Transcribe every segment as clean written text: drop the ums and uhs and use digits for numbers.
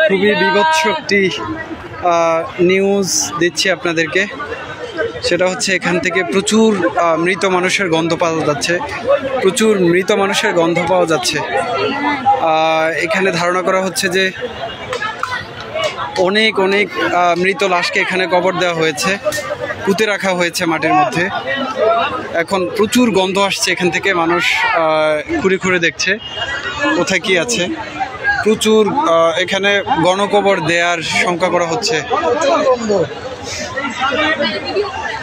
খুবই বিভৎস একটি নিউজ দিচ্ছি আপনাদেরকে। সেটা হচ্ছে এখান থেকে প্রচুর মৃত মানুষের গন্ধ পাওয়া যাচ্ছে, প্রচুর মৃত মানুষের গন্ধ পাওয়া যাচ্ছে। এখানে ধারণা করা হচ্ছে যে অনেক অনেক মৃত লাশকে এখানে কবর দেওয়া হয়েছে, পুঁতে রাখা হয়েছে মাটির মধ্যে। এখন প্রচুর গন্ধ আসছে এখান থেকে, মানুষ ঘুরে ঘুরে দেখছে কোথায় কি আছে। প্রচুর এখানে গণকবর দেওয়ার শঙ্কা করা হচ্ছে,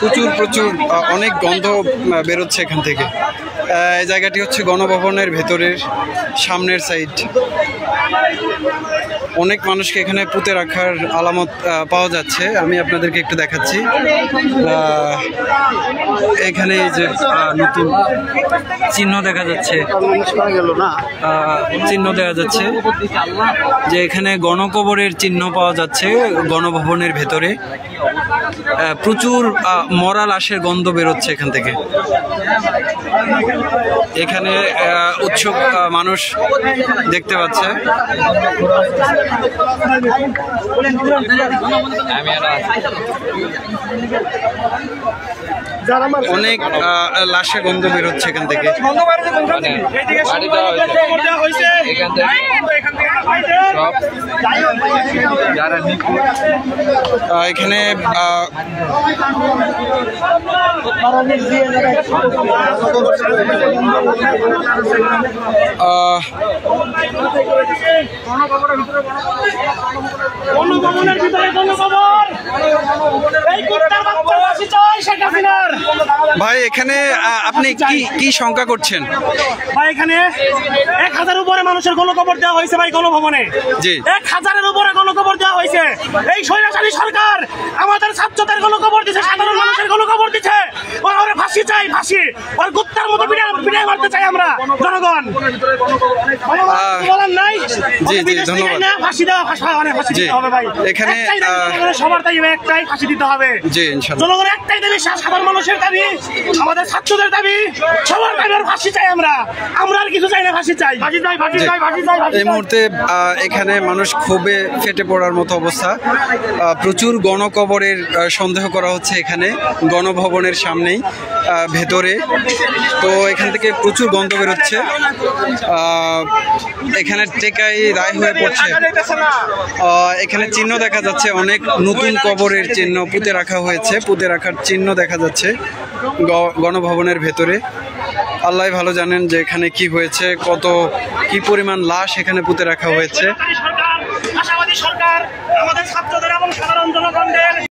প্রচুর প্রচুর অনেক গন্ধ বেরোচ্ছে এখান থেকে। এই জায়গাটি হচ্ছে গণভবনের ভেতরের সামনের সাইড। অনেক মানুষকে এখানে পুঁতে রাখার আলামত পাওয়া যাচ্ছে, আমি আপনাদেরকে একটু দেখাচ্ছি। এখানে যে নতুন চিহ্ন দেখা যাচ্ছে, চিহ্ন দেখা যাচ্ছে যে এখানে গণকবরের চিহ্ন পাওয়া যাচ্ছে গণভবনের ভেতরে। প্রচুর মরা লাশের গন্ধ বেরোচ্ছে এখান থেকে। এখানে উৎসুক মানুষ দেখতে পাচ্ছে। অনেক লাশের গন্ধ বেরোচ্ছে এখান থেকে। এখানে ভাই এখানে আপনি কি শঙ্কা করছেন? ভাই এখানে 1000 উপরে মানুষের গণকবর দেওয়া হয়েছে ভাই গণভবনে। জি, 1000-এর উপরে গণকবর দেওয়া হয়েছে। এই স্বৈরাচারী সরকার আমাদের ছাত্রদের গণকবর দিচ্ছে, সাধারণ মানুষের গণকবর দিচ্ছে। ওরা ফাঁসি চাই, ফাঁসি। ওর কুত্তার মতো বিদায় মারতে চাই আমরা জনগণ। বলার নাই। জি জি, ধন্যবাদ। ফাঁসি দেওয়া, ফাঁসি দিতে হবে ভাই। এখানে সবার দাবি একটাই, ফাঁসি দিতে হবে। জি ইনশাআল্লাহ। জনগণের একটাই দাবি, সাধারণ মানুষের দাবি, আমাদের ছাত্রদের দাবি, সবার দাবি আর ফাঁসি চাই। আমরা আর কিছু চাই না, ফাঁসি চাই, ফাঁসি চাই, ফাঁসি চাই, ফাঁসি চাই। এই মুহূর্তে এখানে মানুষ ক্ষোভে ফেটে পড়ার মতো অবস্থা। প্রচুর গণকবরের সন্দেহ করা হচ্ছে এখানে গণভবনের সামনেই ভেতরে। তো এখান থেকে প্রচুর গন্ধ বেরোচ্ছে। এখানে টেকাই রায় হয়ে পড়ছে। এখানে চিহ্ন দেখা যাচ্ছে, অনেক নতুন কবরের চিহ্ন পুঁতে রাখা হয়েছে, পুঁতে রাখার চিহ্ন দেখা যাচ্ছে গণভবনের ভেতরে। আল্লাহ ভালো জানেন যে এখানে কি হয়েছে, কি পরিমাণ লাশ এখানে পুঁতে রাখা হয়েছে। আশাবাদী সরকার আমাদের ছাত্র